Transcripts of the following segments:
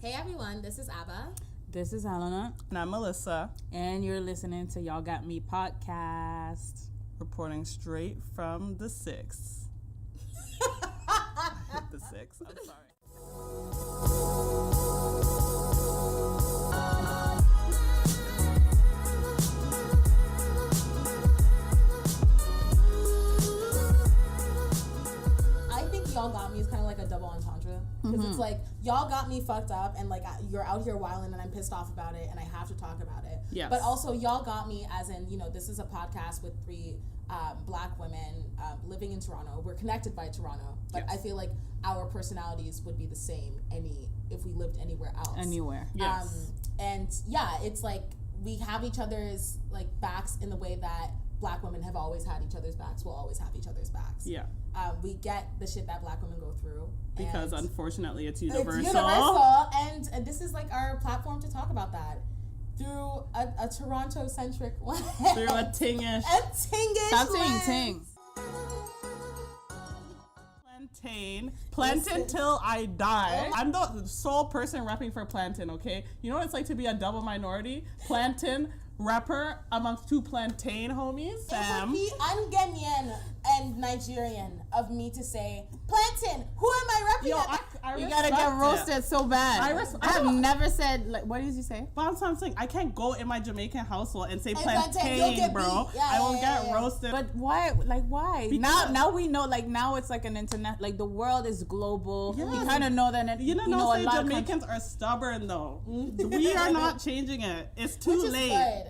Hey everyone, this is Abba. This is Helena. And I'm Melissa. And you're listening to Y'all Got Me podcast. Reporting straight from the 6. The 6, I'm sorry. Y'all got me is kind of like a double entendre because it's like y'all got me fucked up and like you're out here wilding and I'm pissed off about it and I have to talk about it. Yes. But also y'all got me as in, you know, this is a podcast with 3 black women living in Toronto. We're connected by Toronto, but yes. I feel like our personalities would be the same if we lived anywhere else. Anywhere. Yes. And yeah, it's like we have each other's like backs in the way that black women have always had each other's backs. We'll always have each other's backs. Yeah. We get the shit that black women go through. Because unfortunately it's universal. It's universal. And this is like our platform to talk about that. Through a Toronto-centric lens. Through a Tingish. A Tingish Stop saying lens. ting. Plantain till I die. I'm the sole person repping for plantain, okay? You know what it's like to be a double minority? Plantain rapper amongst 2 plantain homies. It would be un-Ghanaian and Nigerian of me to say, plantain, who am I repping? Yo, I you gotta get roasted so bad. I have never said, like, what did you say? But I'm saying, I can't go in my Jamaican household and say plantain, plantain, bro. Yeah, I will get roasted. But why? Like, why? Because now we know, like, now it's like an internet, like, the world is global. Yes. We kind of know that, you know a lot Jamaicans are stubborn, though. We are not changing it. It's too late.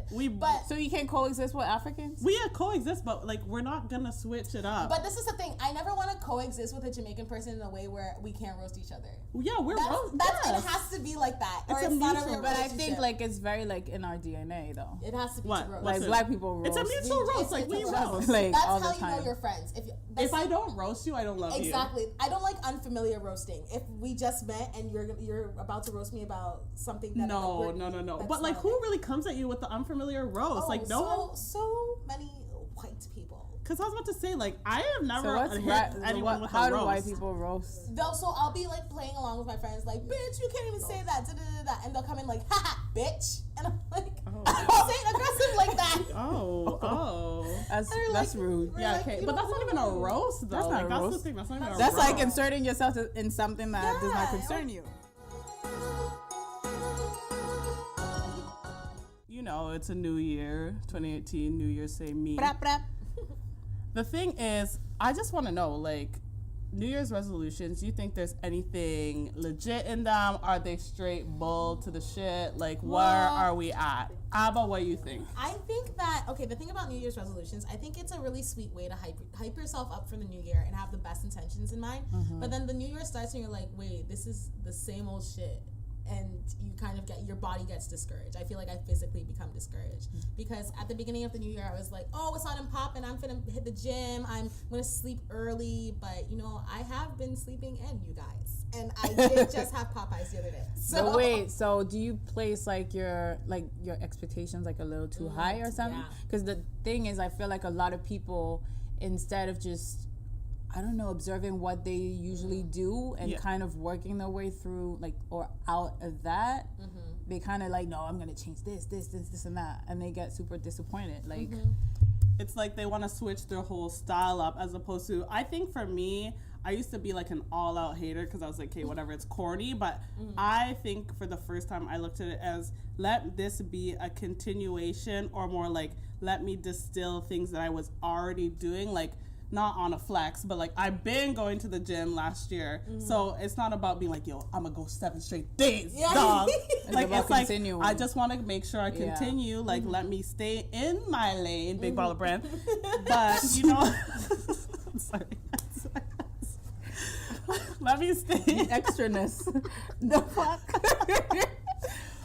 So you can't coexist with Africans? We coexist, but, like, we're not gonna switch it up. But this is the thing. I never want to coexist with a Jamaican person in a way where we can't roast each other. Yeah, we're roast. It has to be like that. It's not a real But I think, like, it's very, like, in our DNA, though. It has to be what? to roast. Like, black people roast. It's a mutual roast. Like, we roast. Like, that's all how the time. you know you're friends. If I don't roast you, I don't love you. Exactly. I don't like unfamiliar roasting. If we just met and you're about to roast me about something that No. But, like, who really comes at you with the unfamiliar roast? Like, no one. So many white people. Because I was about to say, like, I have never hit anyone with a roast. How do white people roast? So I'll be, like, playing along with my friends, like, bitch, you can't even say that, and they'll come in like, haha, bitch. And I'm like, I don't say it aggressive like that. That's rude. Yeah, okay. But that's not even a roast, though. That's not a roast. That's the thing. That's not even a roast. That's like inserting yourself in something that does not concern you. You know, it's a new year, 2018, New Year's say me. Brap, brap. The thing is, I just want to know, like, New Year's resolutions, do you think there's anything legit in them? Are they straight bull to the shit? Like, where are we at? Abba, what do you think? I think that, okay, the thing about New Year's resolutions, I think it's a really sweet way to hype yourself up for the new year and have the best intentions in mind. But then the new year starts and you're like, wait, this is the same old shit. And you kind of your body gets discouraged. I feel like I physically become discouraged because at the beginning of the new year, I was like, oh, it's on popping. I'm finna hit the gym. I'm gonna sleep early. But, you know, I have been sleeping in, you guys. And I did just have Popeyes the other day. So but wait, so do you place like your expectations like a little too high or something? Because the thing is, I feel like a lot of people, instead of just, I don't know, observing what they usually do and kind of working their way through, like, or out of that, they kind of like, no, I'm going to change this, and that. And they get super disappointed. Like, it's like they want to switch their whole style up as opposed to, I think for me, I used to be like an all-out hater because I was like, okay, whatever, it's corny. But I think for the first time, I looked at it as, let this be a continuation or more like, let me distill things that I was already doing, like, not on a flex, but like I've been going to the gym last year, so it's not about being like, yo, I'm gonna go 7 straight days, dog. Like it's like I just want to make sure I continue. Like let me stay in my lane, big baller brand. But you know, I'm sorry. Let me stay. Extraness. The fuck.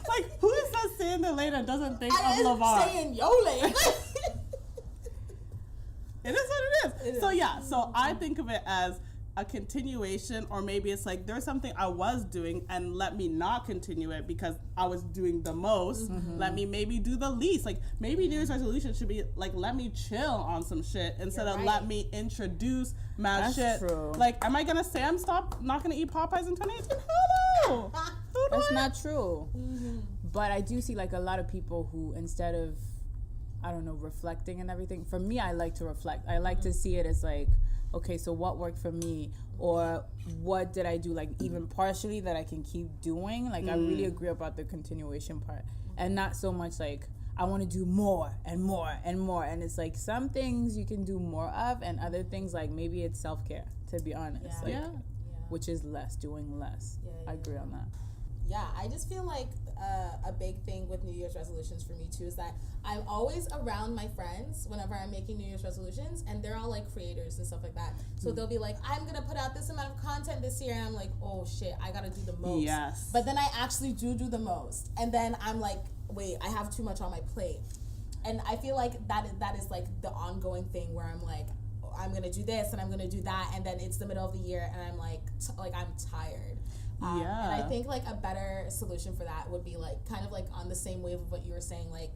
Like who is that stay in the lane and doesn't think of LeVar? Stay in your lane. It is what it is. So yeah, so I think of it as a continuation, or maybe it's like there's something I was doing and let me not continue it because I was doing the most. Let me maybe do the least. Like maybe New Year's resolution should be like, let me chill on some shit instead of let me introduce mad shit. True. Like, am I gonna say not gonna eat Popeyes in 2018? Hell no. Who do I not true. But I do see like a lot of people who, instead of, I don't know, reflecting and everything. For me, I like to reflect. I like to see it as like, okay, so what worked for me, or what did I do, like even partially that I can keep doing. Like I really agree about the continuation part, and not so much like I want to do more and more and more. And it's like some things you can do more of, and other things like maybe it's self-care. To be honest, which is doing less. I agree on that. Yeah, I just feel like a big thing with New Year's resolutions for me too is that I'm always around my friends whenever I'm making New Year's resolutions, and they're all like creators and stuff like that. So they'll be like, I'm gonna put out this amount of content this year, and I'm like, oh shit, I gotta do the most. Yes. But then I actually do the most, and then I'm like, wait, I have too much on my plate. And I feel like that is like the ongoing thing where I'm like, oh, I'm gonna do this and I'm gonna do that, and then it's the middle of the year and I'm like I'm tired. And I think like a better solution for that would be like kind of like on the same wave of what you were saying, like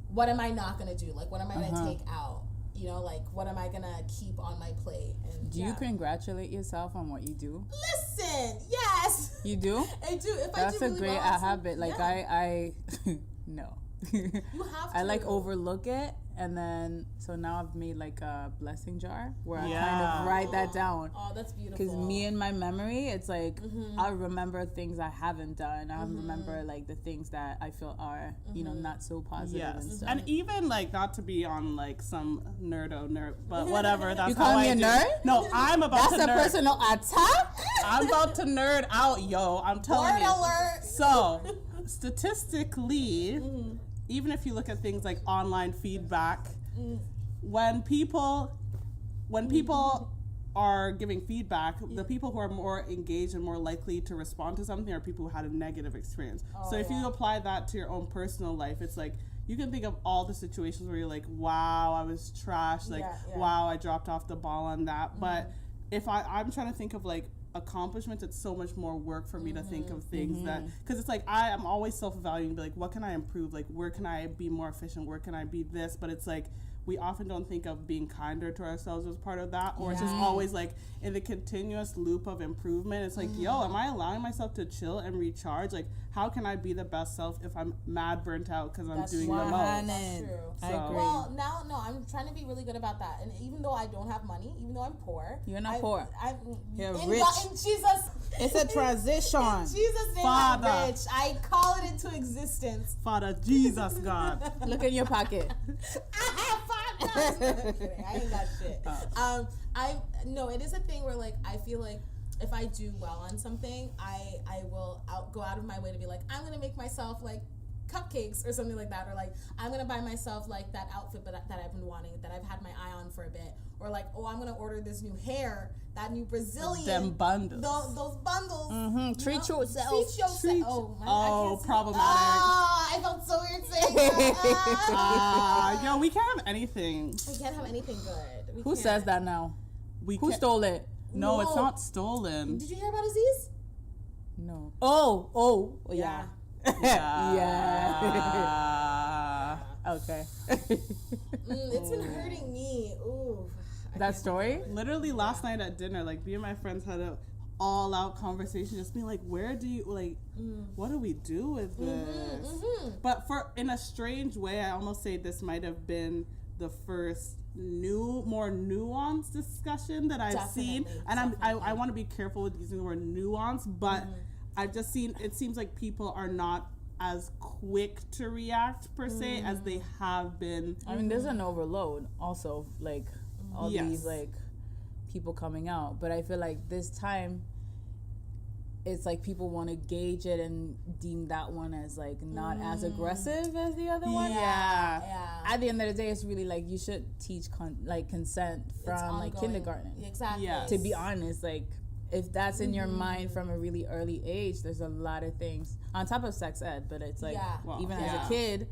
what am I not gonna do? Like what am I gonna take out? You know, like what am I gonna keep on my plate? And do you congratulate yourself on what you do? Listen, yes. You do? I do. If that's I do a really great well, habit. Like I no. You have to. I like overlook it, and then so now I've made like a blessing jar where I kind of write that down. Oh, that's beautiful. Because me and my memory, it's like I'll remember things I haven't done. I'll remember like the things that I feel are you know not so positive and stuff. And even like not to be on like some nerd, but whatever. That's you call me a nerd? No, I'm about to nerd. That's a personal attack. I'm about to nerd out, yo. I'm telling you. Alert. So statistically. Even if you look at things like online feedback, when people are giving feedback, the people who are more engaged and more likely to respond to something are people who had a negative experience. So if you apply that to your own personal life, it's like you can think of all the situations where you're like, wow, I was trash, like wow, I dropped off the ball on that. But if I'm trying to think of like accomplishments, it's so much more work for me to think of things that, because it's like I am always self-evaluating, be like, what can I improve, like where can I be more efficient, where can I be this, but it's like we often don't think of being kinder to ourselves as part of that, or it's just always like in the continuous loop of improvement. It's like, yo, am I allowing myself to chill and recharge? Like, how can I be the best self if I'm mad burnt out because I'm doing the most? That's true. I agree. Well, now, no, I'm trying to be really good about that. And even though I don't have money, even though I'm poor. You're not poor. You're rich. In Jesus. It's a transition. In Jesus' name, Father. I'm rich. I call it into existence. Father Jesus God. Look in your pocket. I have $5. No, I'm kidding. I ain't got shit. No, it is a thing where like I feel like if I do well on something, I will go out of my way to be like, I'm gonna make myself like cupcakes or something like that, or like I'm gonna buy myself like that outfit that I've been wanting, that I've had my eye on for a bit, or like, oh, I'm gonna order this new hair, that new Brazilian, Them bundles. those bundles. Treat yourself. Oh, I can't say- problematic. I felt so weird saying that. Yo, we can't have anything. We can't have anything good. Who says that now? Who can't- stole it? No, it's not stolen. Did you hear about Aziz? No. Oh, yeah. Yeah. Okay. It's been hurting me. Ooh. That story? Literally last night at dinner, like me and my friends had a all-out conversation, just being like, where do you like? What do we do with this? But in a strange way, I almost say this might have been the first more nuanced discussion that I've seen, and I want to be careful with using the word nuance, but I've just seen, it seems like people are not as quick to react per se as they have been. I mean, there's an overload also, like all these like people coming out, but I feel like this time it's like people want to gauge it and deem that one as like not as aggressive as the other one. Yeah. At the end of the day, it's really like you should teach consent from like kindergarten. Exactly. Yes. To be honest, like if that's in your mind from a really early age, there's a lot of things on top of sex ed, but it's like even as a kid,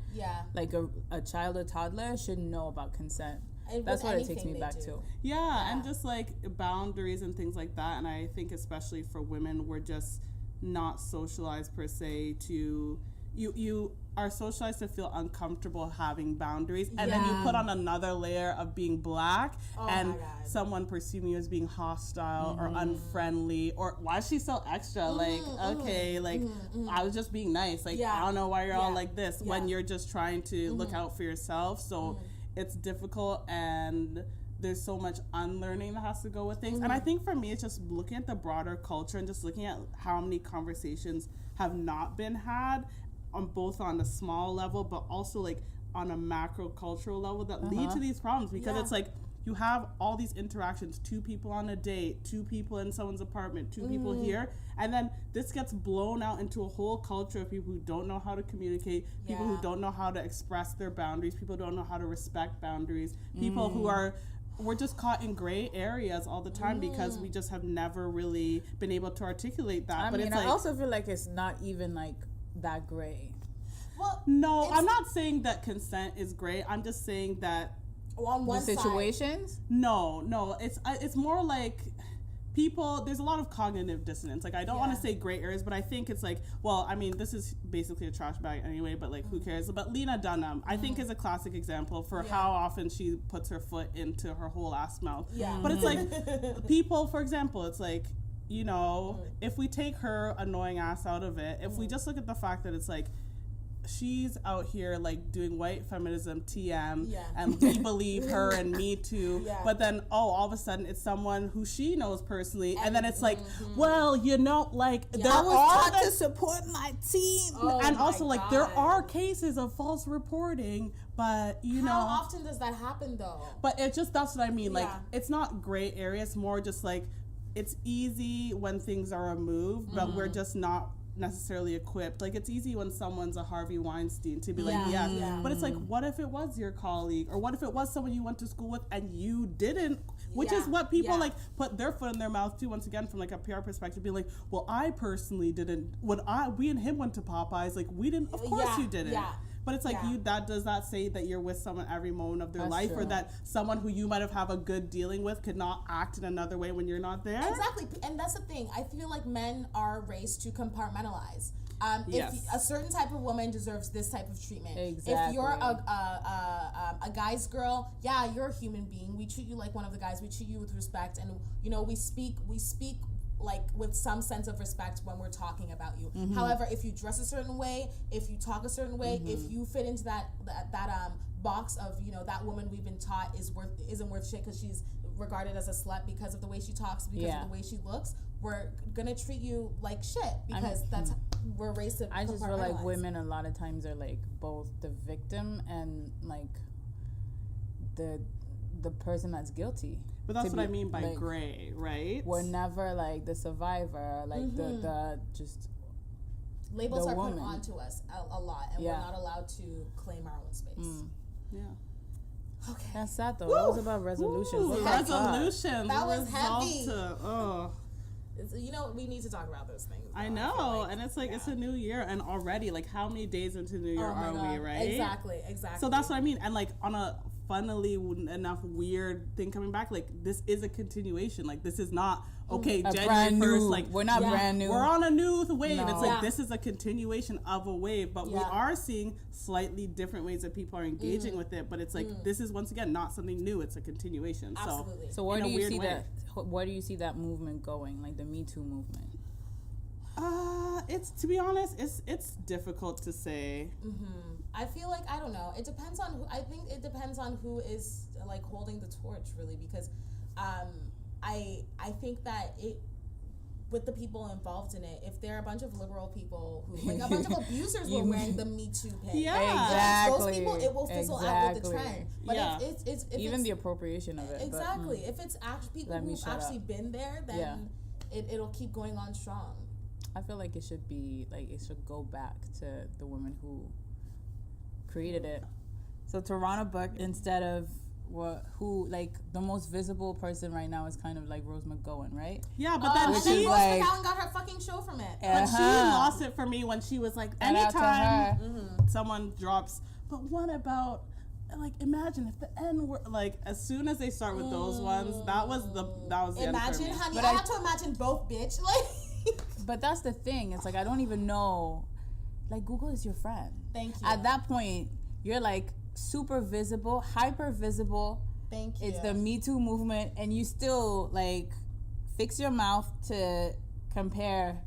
like a child or toddler should know about consent. That's what it takes me back to. Yeah, and just like boundaries and things like that. And I think especially for women, we're just not socialized per se to you are socialized to feel uncomfortable having boundaries, and then you put on another layer of being Black, and someone perceiving you as being hostile or unfriendly, or why is she so extra? Like, okay, like I was just being nice. Like, I don't know why you're all like this when you're just trying to look out for yourself. So it's difficult, and there's so much unlearning that has to go with things. And I think for me, it's just looking at the broader culture and just looking at how many conversations have not been had on both on a small level, but also like on a macro cultural level that lead to these problems, because it's like you have all these interactions, 2 people on a date, 2 people in someone's apartment, 2 people here, and then this gets blown out into a whole culture of people who don't know how to communicate, people who don't know how to express their boundaries, people who don't know how to respect boundaries, people who we're just caught in gray areas all the time because we just have never really been able to articulate that. But I also feel like it's not even like that gray. Well, no, I'm not saying that consent is gray. I'm just saying that on one situations. No, it's more like people. There's a lot of cognitive dissonance. Like, I don't want to say gray areas, but I think it's like, well, I mean, this is basically a trash bag anyway. But like, who cares? But Lena Dunham, I think, is a classic example for how often she puts her foot into her whole ass mouth. Yeah. But it's like people, for example, it's like, you know, if we take her annoying ass out of it, if we just look at the fact that it's like she's out here like doing white feminism TM and we believe her and Me Too, but then all of a sudden it's someone who she knows personally, and then it's like, well, you know, like there I was are taught to support my team, and also like there are cases of false reporting, but you know, how often does that happen though? But it just, that's what I mean, like it's not gray area, it's more just like it's easy when things are removed, but we're just not necessarily equipped. Like, it's easy when someone's a Harvey Weinstein to be like, yes, but it's like, what if it was your colleague, or what if it was someone you went to school with and you didn't, which is what people like put their foot in their mouth too, once again, from like a PR perspective, being like, well, I personally didn't, when we and him went to Popeyes, like we didn't, of course you didn't. But it's like, does that say that you're with someone every moment of their life, or that someone who you might have a good dealing with could not act in another way when you're not there? Exactly. And that's the thing. I feel like men are raised to compartmentalize. If a certain type of woman deserves this type of treatment. Exactly. If you're a guy's girl, you're a human being. We treat you like one of the guys. We treat you with respect, and you know, we speak like with some sense of respect when we're talking about you. However, if you dress a certain way, if you talk a certain way, if you fit into that box of, you know, that woman we've been taught isn't worth shit because she's regarded as a slut because of the way she talks, because of the way she looks, we're gonna treat you like shit because we're raised to. I just feel like women a lot of times are like both the victim and like the person that's guilty. But that's what I mean by like, gray, right? We're never like the survivor, like the just labels are put onto us a lot, and we're not allowed to claim our own space. Okay. That's sad though. That was about resolutions. Resolutions. That was heavy. You know, we need to talk about those things. I know, like, and it's like it's a new year, and already, like, how many days into New Year are we, right? Exactly. So that's what I mean, and like on a funnily enough weird thing coming back, like this is a continuation. Like, this is not January 1st. Like, we're not brand new. We're on a new wave. No. It's like this is a continuation of a wave, but we are seeing slightly different ways that people are engaging with it. But it's like this is once again not something new. It's a continuation. Absolutely. So where do you see that? Where do you see that movement going? Like the Me Too movement? It's, to be honest, it's difficult to say. I feel like, I don't know. It depends on who. I think it depends on who is like holding the torch, really, because I think that with the people involved in it, if there are a bunch of liberal people who, like a bunch of abusers were wearing the Me Too pin, exactly. Those people, it will fizzle out with the trend. But if even the appropriation of it. Exactly. If it's actually people who've actually been there, then it'll keep going on strong. I feel like it should be like it should go back to the women who created it. So Tarana Burke, instead of who like the most visible person right now is kind of like Rose McGowan, right? Yeah, but then Rose McGowan got her fucking show from it. But she lost it for me when she was like, anytime someone drops, but what about, like, imagine if the N word, like, as soon as they start with those ones, that was the imagine, end for me. Honey, but I have to imagine both, bitch. Like, but that's the thing. It's like I don't even know like Google is your friend. Thank you. At that point, you're like super visible, hyper visible. Thank you. It's the Me Too movement, and you still like fix your mouth to compare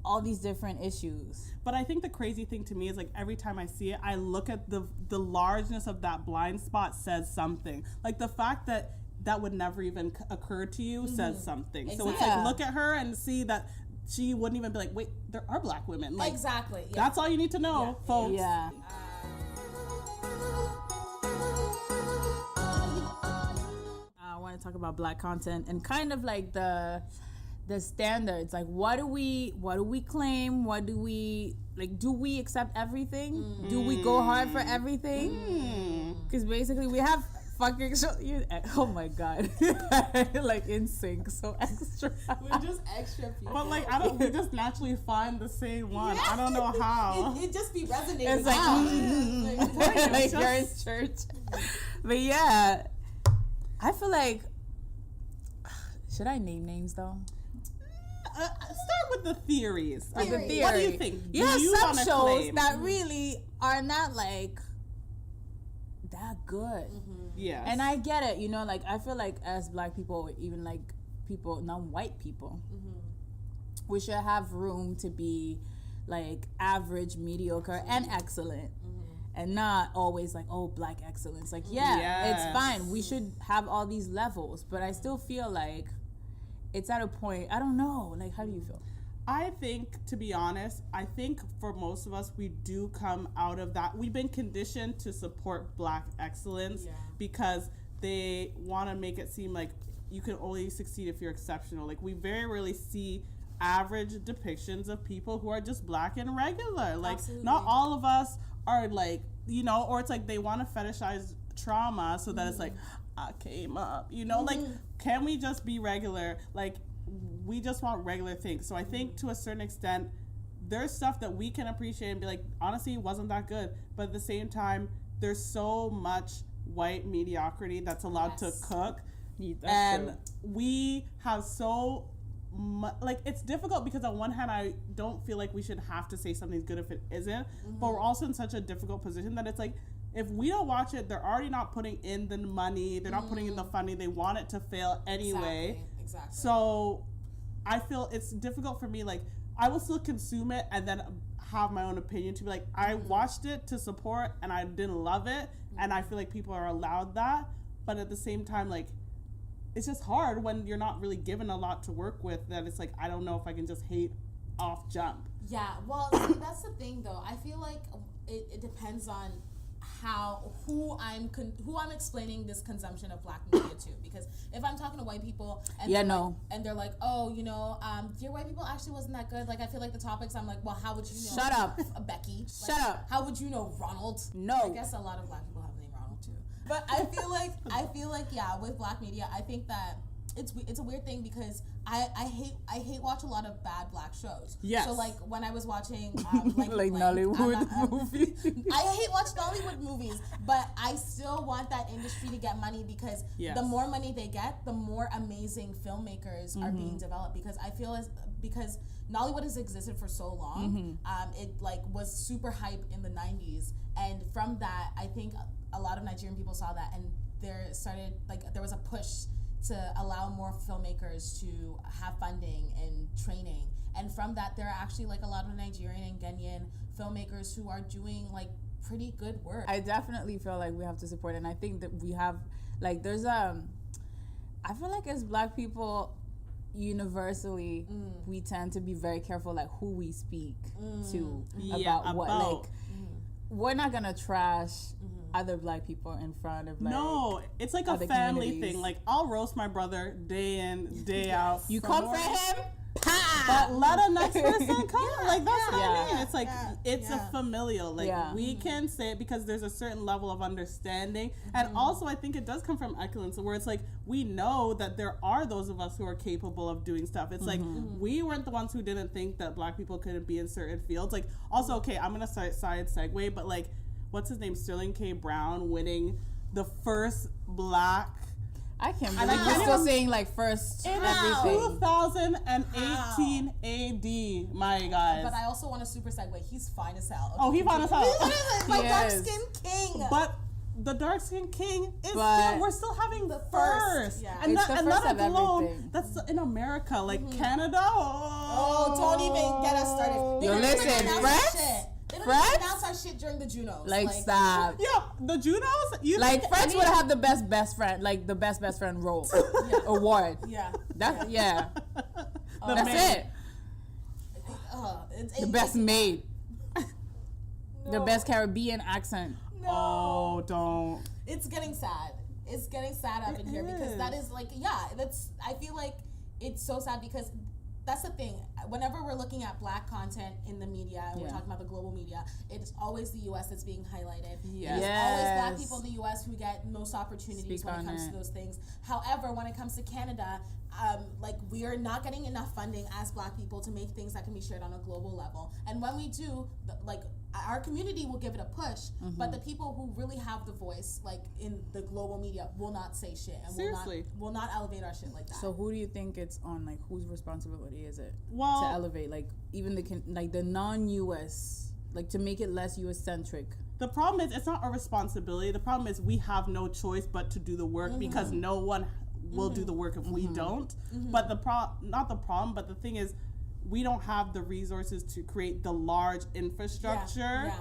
all these different issues. But I think the crazy thing to me is, like, every time I see it, I look at the largeness of that blind spot says something. Like, the fact that would never even occur to you says something. Exactly. So it's like, look at her and see that she wouldn't even be like, wait, there are black women. Like, exactly. Yeah. That's all you need to know, folks. Yeah. I want to talk about black content and kind of like the standards. Like, what do we claim? What do we like? Do we accept everything? Do we go hard for everything? Because basically we have fucking oh my god. Like in sync, so extra. We're just extra people. But like, we just naturally find the same one. I don't know how. It just be resonating. It's like, like you're in church. But yeah, I feel like, should I name names though? Start with the theories. The theory. What do you think? You have some shows claim? that really are not like that good. Yes. And I get it, you know, like I feel like as black people, or even like people, non-white people, we should have room to be like average, mediocre, and excellent. And not always like, oh, black excellence. Like, it's fine. We should have all these levels. But I still feel like it's at a point, I don't know. Like, how do you feel? I think, to be honest, I think for most of us, we do come out of that. We've been conditioned to support black excellence because they want to make it seem like you can only succeed if you're exceptional. Like, we very rarely see average depictions of people who are just black and regular. Like, not all of us are like, you know, or it's like they want to fetishize trauma so that it's like, I came up, you know, like, can we just be regular? Like, we just want regular things. So I think to a certain extent, there's stuff that we can appreciate and be like, honestly, it wasn't that good. But at the same time, there's so much white mediocrity that's allowed to cook. Yeah, and true. We have so like, it's difficult because on one hand, I don't feel like we should have to say something's good if it isn't. But we're also in such a difficult position that it's like, if we don't watch it, they're already not putting in the money. They're not putting in the funding. They want it to fail anyway. Exactly. So I feel it's difficult for me. Like, I will still consume it and then have my own opinion to be like, I watched it to support and I didn't love it. And I feel like people are allowed that. But at the same time, like, it's just hard when you're not really given a lot to work with, that it's like, I don't know if I can just hate off jump. Yeah, well, see, that's the thing though. I feel like it depends on who I'm explaining this consumption of black media to. Because if I'm talking to white people and they're like, oh, you know, dear white people actually wasn't that good. Like, I feel like the topics, I'm like, well, how would you know? Shut up, Becky. Shut like, up. How would you know Ronald? No. I guess a lot of black people have the name Ronald too. But I feel like yeah, with black media, I think that it's a weird thing because I hate watch a lot of bad black shows. Yes. So like when I was watching like Nollywood movies. I hate watching Nollywood movies, but I still want that industry to get money because the more money they get, the more amazing filmmakers are being developed. Because I feel because Nollywood has existed for so long, it like was super hype in the 90s, and from that, I think a lot of Nigerian people saw that, and there was a push to allow more filmmakers to have funding and training. And from that, there are actually like a lot of Nigerian and Ghanaian filmmakers who are doing like pretty good work. I definitely feel like we have to support it. And I think that we have, like, there's I feel like as black people, universally, we tend to be very careful like who we speak to about what, like, we're not gonna trash other black people in front of like it's like a family thing. Like, I'll roast my brother day in, day out. You come for him, but let a next person come. Like, that's what I mean. It's like it's a familial. Like we can say it because there's a certain level of understanding, and also I think it does come from excellence, where it's like we know that there are those of us who are capable of doing stuff. It's like we weren't the ones who didn't think that black people couldn't be in certain fields. Like, also, okay, I'm gonna side segue, but like, what's his name? Sterling K. Brown winning the first black I can't And believe I you're can't still saying like first In everything. 2018 AD, my guys. But I also want a super segue. He's fine as hell. Oh, he fine as hell. He's my dark Yes. skin king. But the dark skin king is But- still, we're still having the first, first. yeah. And It's not, the and first not of alone. everything. That's in America, like Canada. Oh, don't even get us started. They Yo, don't even listen, announce Fred? our shit. They don't Fred? even announce our shit during the Junos. Like, stop. Yeah, the Junos. You Like, think French any- would have the best friend, like the best friend role award. Yeah. That's yeah. The That's maid. it. It's The best maid. The No. best Caribbean accent. No. Oh, don't. It's getting sad. It's getting sad up in here because that is like, I feel like it's so sad because that's the thing. Whenever we're looking at black content in the media and we're talking about the global media, it's always the U.S. that's being highlighted. Yes. It's always black people in the U.S. who get most opportunities Speak when it on comes it. to those things. However, when it comes to Canada, like we are not getting enough funding as black people to make things that can be shared on a global level. And when we do, like our community will give it a push, but the people who really have the voice, like in the global media, will not say shit and Seriously. will not elevate our shit like that. So who do you think it's on? Like, whose responsibility is it Well, to elevate? Like, even the non-US, like to make it less US centric. the problem is it's not our responsibility. The problem is we have no choice but to do the work because no one will do the work if we don't. But not the problem, but the thing is we don't have the resources to create the large infrastructure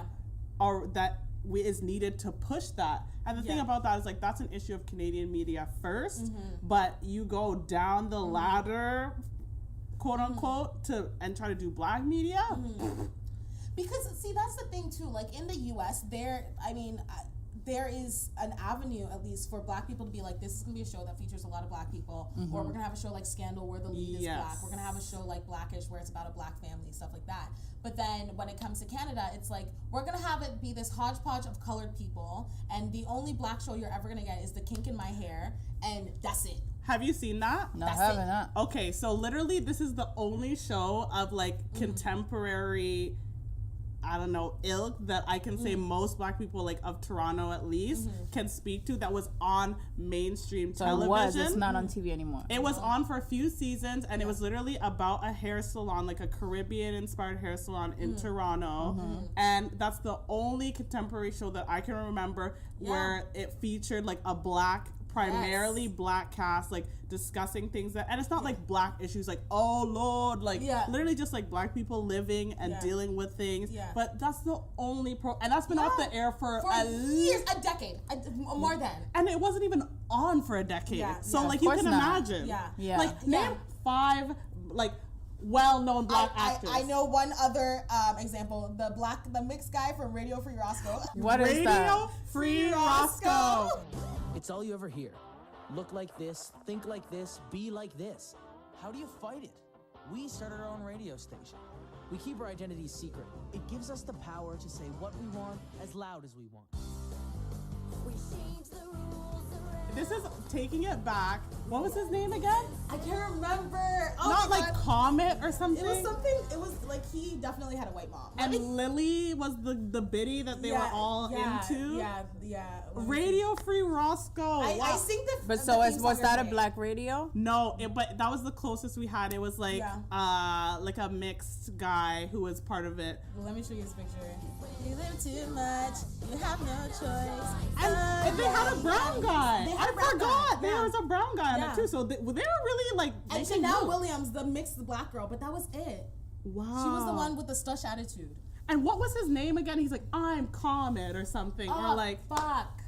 or that is needed to push that. And the thing about that is like that's an issue of Canadian media first, but you go down the ladder, quote unquote, and try to do black media. Because see, that's the thing too. Like in the U.S., there is an avenue at least for black people to be like, this is gonna be a show that features a lot of black people, or we're gonna have a show like Scandal where the lead is black. We're gonna have a show like Blackish where it's about a black family, stuff like that. But then when it comes to Canada, it's like we're gonna have it be this hodgepodge of colored people, and the only black show you're ever gonna get is The Kink in My Hair, and that's it. Have you seen that? No, That's I haven't. it. Not. Okay, so literally this is the only show of like contemporary, I don't know, ilk that I can say most black people like of Toronto at least can speak to that was on mainstream So television. it's not on TV anymore. It was on for a few seasons and it was literally about a hair salon, like a Caribbean inspired hair salon in Toronto. And that's the only contemporary show that I can remember where it featured like a primarily black cast, like discussing things that, and it's not like black issues like, oh Lord, like literally just like black people living and dealing with things. But that's the only and that's been off the air for years, a decade, more than. And it wasn't even on for a decade. So like you can imagine. Like name 5 like well-known black actors. I know one other example, the mixed guy from Radio Free Roscoe. What is that? Radio Free Roscoe. It's all you ever hear. Look like this, think like this, be like this. How do you fight it? We started our own radio station. We keep our identities secret. It gives us the power to say what we want as loud as we want. We change the rules around. This is taking it back. What was his name again? I can't remember. Oh Not my like God. Comet or something. It was something. It was like he definitely had a white mom. And Lily was the biddy that they were all into. Yeah. Radio Free Roscoe. I think the. But the so theme was song that a is great. black radio? No, but that was the closest we had. It was like like a mixed guy who was part of it. Well, let me show you his picture. You live too much. You have no choice. And they had a brown guy. They had I a brown forgot. guy. There was a brown guy on it too. So they were really like. And making Chanel moves. Williams, the mixed black girl, but that was it. Wow. She was the one with the stush attitude. And what was his name again? He's like, I'm Comet or something. Or like, fuck.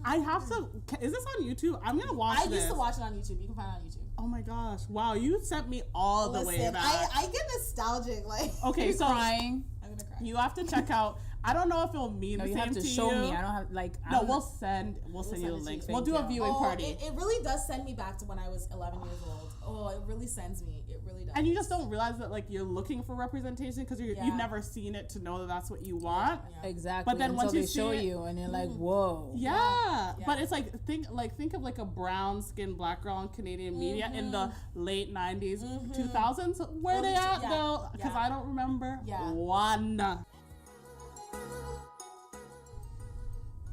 I have to. Is this on YouTube? I'm gonna watch I this. used to watch it on YouTube. You can find it on YouTube. Oh my gosh! Wow, you sent me all the way back. I get nostalgic. Like, Okay, so Crying. I'm gonna cry. you have to check out. I don't know if it'll mean No, the you same have to to show you. me. I don't have like. No, I'm we'll not- send you send the it to links. you. We'll do a Thank you. viewing party. It really does send me back to when I was 11 years old. Oh, it really sends me. It really does. And you just don't realize that like you're looking for representation because you've never seen it to know that that's what you want. Exactly. But then until once you they show see it- you and you're like, whoa. Yeah. But it's like think of like a brown skinned black girl in Canadian media in the late 90s, 2000s. Where they at though? Because I don't remember one.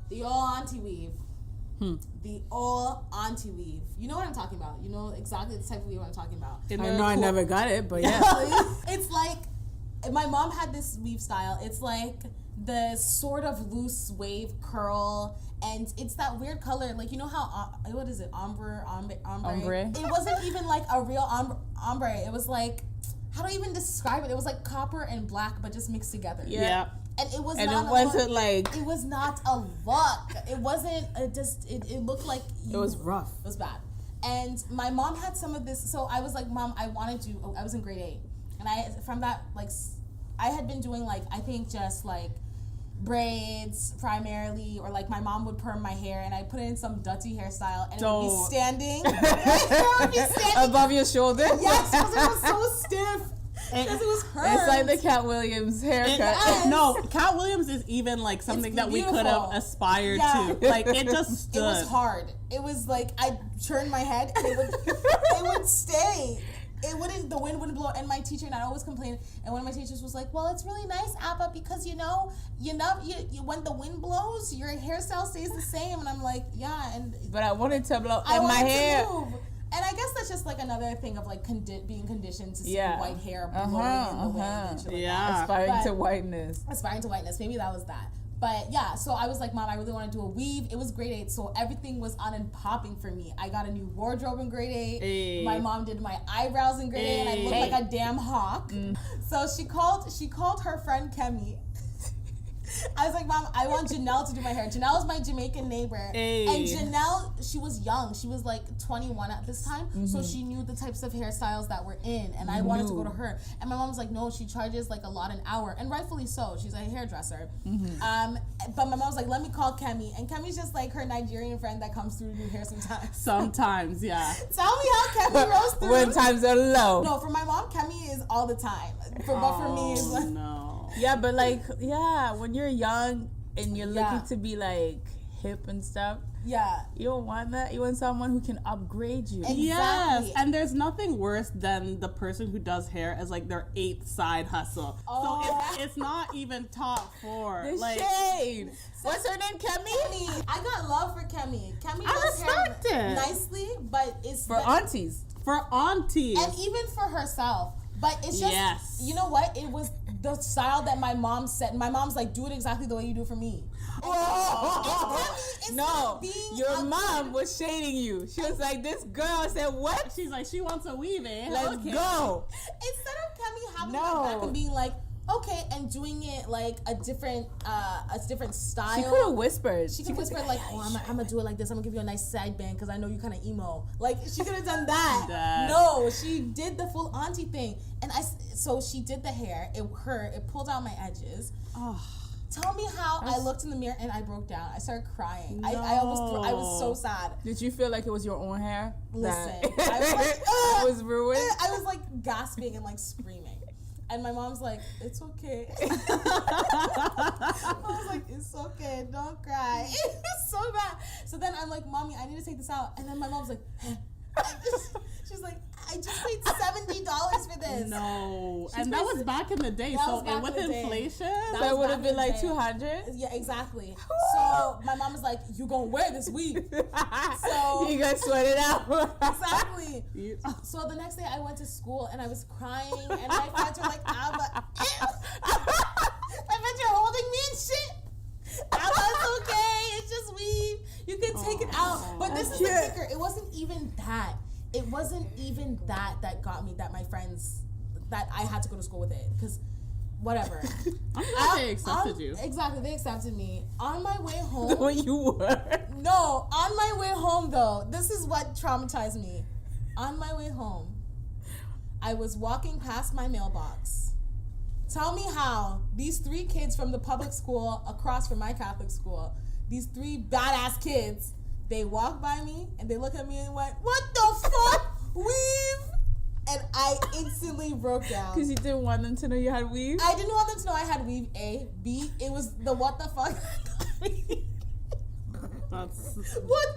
The old auntie weave. The old auntie weave. You know what I'm talking about. You know exactly the type of weave I'm talking about. I know I never got it, but yeah. It's like, my mom had this weave style. It's like the sort of loose wave curl, and it's that weird color. Like, you know how, what is it? Ombre. It wasn't even like a real ombre. It was like, how do I even describe it? It was like copper and black, but just mixed together. Yeah. And it was And not it wasn't like... It was not a look. It wasn't, it looked like... It was rough. It was bad. And my mom had some of this, so I was like, Mom, I was in grade 8. And from that, like, I had been doing, like, I think just, like, braids primarily, or, like, my mom would perm my hair, and I put it in some dirty hairstyle, and it would be standing. It would be standing above your shoulder? Yes, because it was so stiff. Because it was hers. It's like the Cat Williams haircut. No, Cat Williams is even like something that we could have aspired to. Like, it just stood. It was hard. It was like, I turned my head and it would stay. It wouldn't, the wind wouldn't blow. And my teacher, and I always complain, and one of my teachers was like, well, it's really nice, Abba, because you know, when the wind blows, your hairstyle stays the same. And I'm like, yeah. But I wanted to blow in my hair. To move. And I guess that's just like another thing of like being conditioned to see white hair blowing in the wind and shit like that. Aspiring to whiteness. Aspiring to whiteness. Maybe that was that. But yeah, so I was like, Mom, I really want to do a weave. It was grade 8, so everything was on and popping for me. I got a new wardrobe in grade 8. Hey. My mom did my eyebrows in grade 8, and I looked like a damn hawk. So she called her friend Kemi. I was like, Mom, I want Janelle to do my hair. Janelle is my Jamaican neighbor. And Janelle, she was young. She was like 21 at this time. So she knew the types of hairstyles that were in. And I wanted to go to her. And my mom was like, no, she charges like a lot an hour. And rightfully so. She's a hairdresser. But my mom was like, let me call Kemi. And Kemi's just like her Nigerian friend that comes through to do hair sometimes. Sometimes, yeah. Tell me how Kemi rolls through. When times are low. No, for my mom, Kemi is all the time. But for me, it's like... no. Yeah, but like, when you're young and you're looking to be like hip and stuff, you don't want that. You want someone who can upgrade you. Exactly. Yes, and there's nothing worse than the person who does hair as like their 8th side hustle. So it's not even top 4. The like, shade. What's her name? Kemi? I got love for Kemi. Kemi I does respect hair it. nicely, but it's... For aunties. For aunties. And even for herself. But it's just, you know what? It was the style that my mom said. My mom's like, do it exactly the way you do for me. No, your mom was shading you. She was like, this girl said, what? She's like, she wants a weave, eh? Let's go. Instead of Kemi having my back and being like, okay, and doing it like a different style. She could have whispered. She could whisper like, oh, I'm gonna do it like this. I'm gonna give you a nice side band because I know you kind of emo. Like, she could have done that. No, she did the full auntie thing. And so she did the hair. It pulled out my edges. Oh. Tell me how I looked in the mirror and I broke down. I started crying. No. I was so sad. Did you feel like it was your own hair? Listen, I was like, it was ruined. I was like gasping and like screaming. And my mom's like, it's okay. I was like, it's okay, don't cry. It's so bad. So then I'm like, Mommy, I need to take this out. And then my mom's like, she's like, I just paid $70 for this. No. And that was back in the day. So with inflation, that would have been like $200. Yeah, exactly. So my mom was like, you gonna wear this weave. So you guys sweat it out. Exactly. So the next day I went to school and I was crying and my friends were like, Abba, my friends are holding me and shit. Abba, it's okay. It's just weave. You can take it out. But this is the kicker. It wasn't even that. It wasn't even that got me, that my friends, that I had to go to school with it. Because, whatever. I'm glad they accepted you. Exactly, they accepted me. On my way home. The way you were. No, on my way home, though, this is what traumatized me. On my way home, I was walking past my mailbox. Tell me how these 3 kids from the public school across from my Catholic school, these 3 badass kids, they walked by me and they looked at me and went, what the fuck? Weave? And I instantly broke down. Because you didn't want them to know you had weave? I didn't want them to know I had weave, A. B, it was the what the fuck. What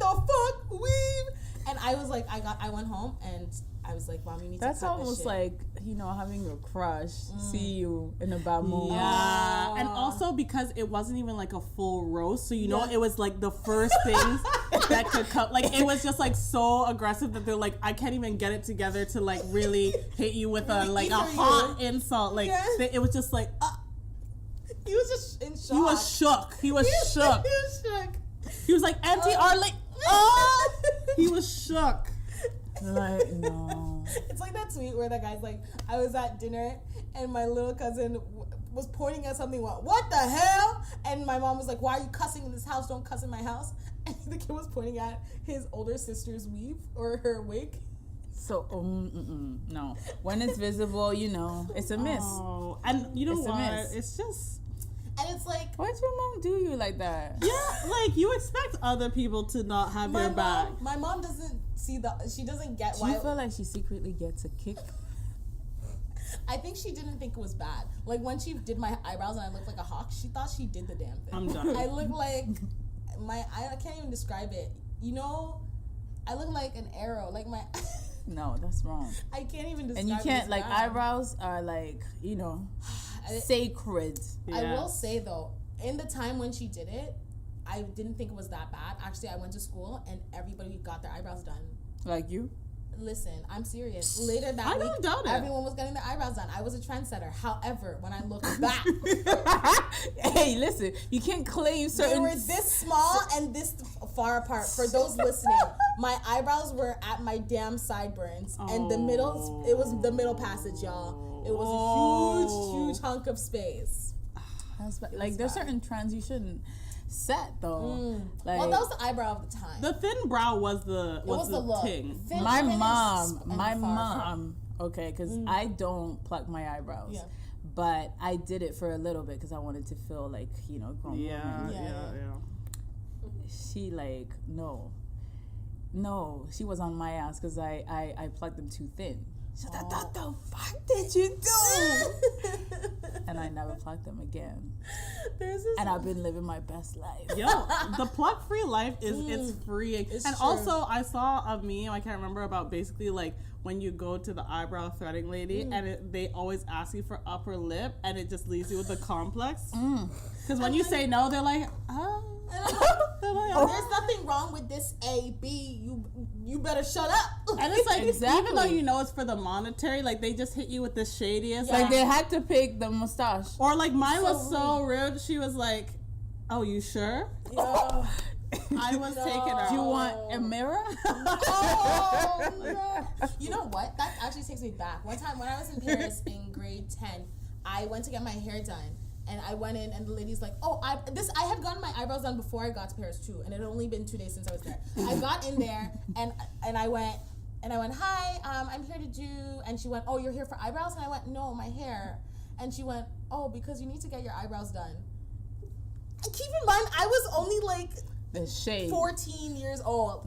the fuck? Weave? And I was like, I went home and I was like, Mom, you need That's to cut almost this shit. like, having a crush see you in a bad moment. Yeah. And also because it wasn't even like a full roast, so it was like the first things. that could come. Like, it was just like so aggressive that they're like, I can't even get it together to like really hit you with a like a hot insult. Like, it was just like, he was just in shock. He was shook. He was shook. He was shook. He was like, Auntie, like, he was shook. Like, no. It's like that tweet where that guy's like, I was at dinner and my little cousin was pointing at something. What the hell? And my mom was like, why are you cussing in this house? Don't cuss in my house. And the kid was pointing at his older sister's weave or her wig. So, no. When it's visible, you know, it's a miss. Oh, and you know It's a what? miss. It's just... And it's like... Why'd your mom do you like that? Yeah, like, you expect other people to not have your back. My mom doesn't see she doesn't get Do why... you feel like she secretly gets a kick? I think she didn't think it was bad. Like, when she did my eyebrows and I looked like a hawk, she thought she did the damn thing. I'm done. I look like... I can't even describe it. You know, I look like an arrow. Like, my... No, that's wrong. I can't even describe it. And you can't, as like, bad. eyebrows are, like, you know, sacred. I will say, though, in the time when she did it, I didn't think it was that bad. Actually, I went to school and everybody got their eyebrows done. Like you? Listen, I'm serious. Later that I week, don't doubt it. everyone was getting their eyebrows done. I was a trendsetter. However, when I look back, Hey, listen, you can't claim they certain... were this small and this far apart. For those listening, my eyebrows were at my damn sideburns. And the middle, it was the middle passage, y'all. It was a huge hunk of space. Like, there's certain trends you shouldn't set, though. Like, Well, that was the eyebrow of the time. The thin brow was the look. Ting. Thin, my thin, and mom, okay, because I don't pluck my eyebrows. Yeah. But I did it for a little bit because I wanted to feel like, you know, grown woman. Yeah. She like, no, she was on my ass because I plucked them too thin. She's like, what the fuck did you do? And I never plucked them again. And I've been living my best life. Yo, the pluck free life it's freeing. It's and true. also I saw a meme, I can't remember, about basically like when you go to the eyebrow threading lady and they always ask you for upper lip and it just leaves you with a complex. Because when you say no, they're like, There's nothing wrong with this A, B. You better shut up. And it's like, Exactly. even though you know it's for the monetary, like they just hit you with the shadiest. Like, they had to pick the mustache. Or like mine was so rude. She was like, "Oh, you sure?" Yo. I was taking her. Do you want a mirror? Oh, no. You know what? That actually takes me back. One time when I was in Paris in grade 10, I went to get my hair done. And I went in, and the lady's like, "Oh, I had gotten my eyebrows done before I got to Paris too, and it had only been 2 days since I was there." I got in there, and I went, "Hi, I'm here to do," and she went, "Oh, you're here for eyebrows?" And I went, "No, my hair," and she went, "Oh, because you need to get your eyebrows done." And keep in mind, I was only like The shade. 14 years old.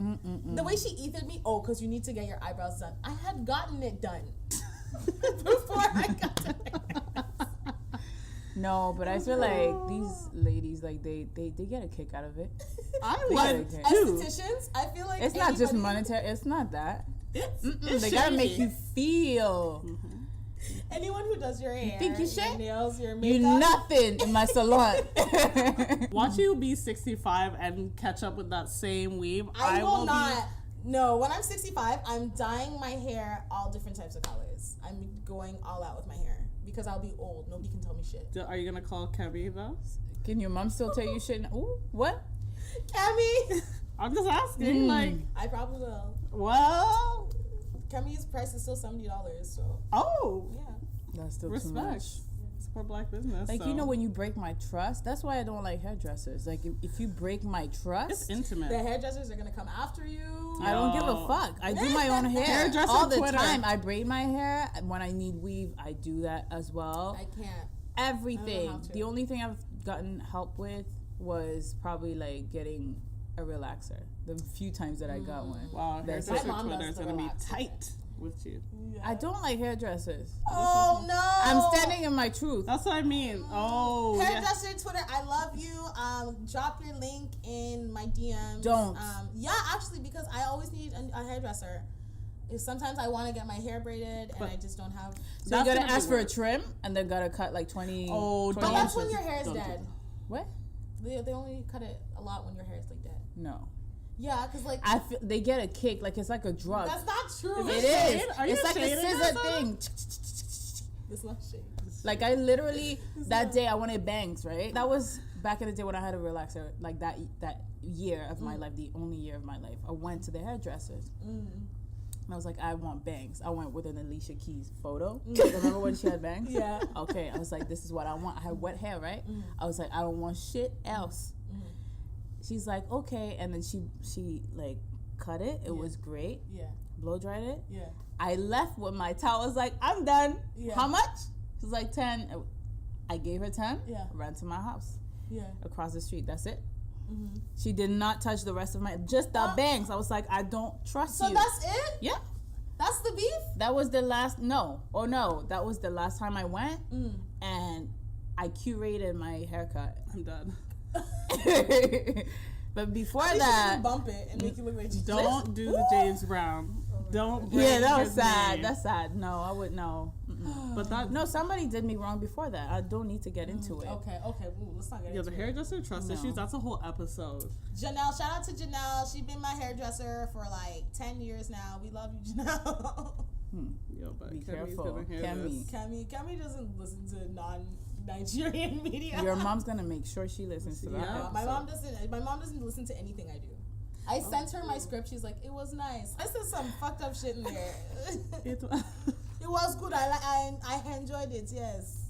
The way she ethered me, "Oh, because you need to get your eyebrows done." I had gotten it done before I got to Paris. No, but I feel like these ladies, like they get a kick out of it. I They would get a kick. too. Estheticians, I feel like It's not just anybody- monetary. It's not that. It's They gotta make shady. you feel. Anyone who does your hair, think you your shit? nails, your You makeup. nothing in my salon. Watch you be 65 and catch up with that same weave. I will be- not. No, when I'm 65, I'm dyeing my hair all different types of colors. I'm going all out with my hair because I'll be old. Nobody can tell me shit. Are you gonna call Kevin though? Can your mom still tell you shit? Ooh, what? Cammy, I'm just asking. Like, I probably will. well, Cammy's price is still $70, so oh, yeah. That's still too respect. much. Support black business. Like, so. you know, when you break my trust, that's why I don't like hairdressers. Like, if you break my it's trust, intimate. The hairdressers are gonna come after you. I don't give a Yo. fuck. I do my own hair Hairdresser all the Twitter. time. I braid my hair. When I need weave, I do that as well. I can't. Everything. how to. The only thing I've gotten help with was probably like getting a relaxer. The few times that I got one. Wow, That's hairdresser My mom Twitter does is the gonna be relaxer. tight with you. I don't like hairdressers. Oh no! I'm standing in my truth. That's what I mean. Oh, yeah. Hairdresser Twitter, I love you. Drop your link in my DMs. Don't. Yeah, actually, because I always need a hairdresser. Sometimes I want to get my hair braided and I just don't have. So you That's gotta gonna be ask for a work. trim and then gotta cut like 20. Oh, 20 But that's when inches. your hair is Don't do dead. that. What? They only cut it a lot when your hair is like dead. No. Yeah, because like I feel they get a kick, like it's like a drug. that's not true. It is. Are you It's like a shading scissor yourself? thing. It's not shade. Like I literally that day I wanted bangs, right? That was back in the day when I had a relaxer. Like that year of my life, the only year of my life, I went to the hairdressers. And I was like, I want bangs. I went with an Alicia Keys photo. Remember when she had bangs? Yeah. Okay, I was like, this is what I want. I had wet hair, right? I was like, I don't want shit else. She's like, okay, and then she like cut it. It was great. Yeah. Blow dried it. Yeah. I left with my towel. I was like, I'm done. Yeah. How much? She's like 10. I gave her 10. Yeah. Ran to my house Yeah. across the street. That's it. She did not touch the rest of my, just the bangs. I was like, I don't trust So you. that's it? Yeah. That's the beef? That was the last, that was the last time I went. And I curated my haircut. I'm done. But before At least you that, didn't bump it and make it look like you Don't do the James Brown. Don't. Bring yeah, that was his sad. name. That's sad. No, I would no. But that No, somebody did me wrong before that. I don't need to get into it. Okay. Ooh, let's not get yeah, into the it. hairdresser trust issues. That's a whole episode. Janelle, shout out to Janelle. She's been my hairdresser for like 10 years now. We love you, Janelle. Yo, but Be Kemi's careful. gonna hear Kemi. this. Kemi doesn't listen to non-Nigerian media. Your mom's gonna make sure she listens to that. Yeah. episode. My mom doesn't listen to anything I do. I sent her my script. She's like, it was nice. I said some fucked up shit in there. It, It was good. I enjoyed it. Yes.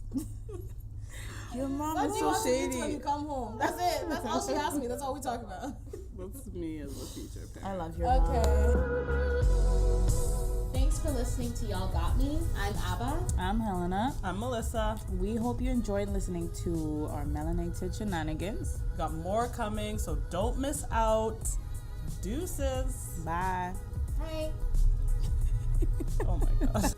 Your mom What is do you so want to eat when shady. you come home? That's it. That's all she asked me. That's all we talk about. that's me as a future I parent. love your mom. Okay. Thanks for listening to Y'all Got Me. I'm Abba. I'm Helena. I'm Melissa. We hope you enjoyed listening to our melanated shenanigans. Got more coming, so don't miss out. Deuces. Bye. Hi. Oh my gosh.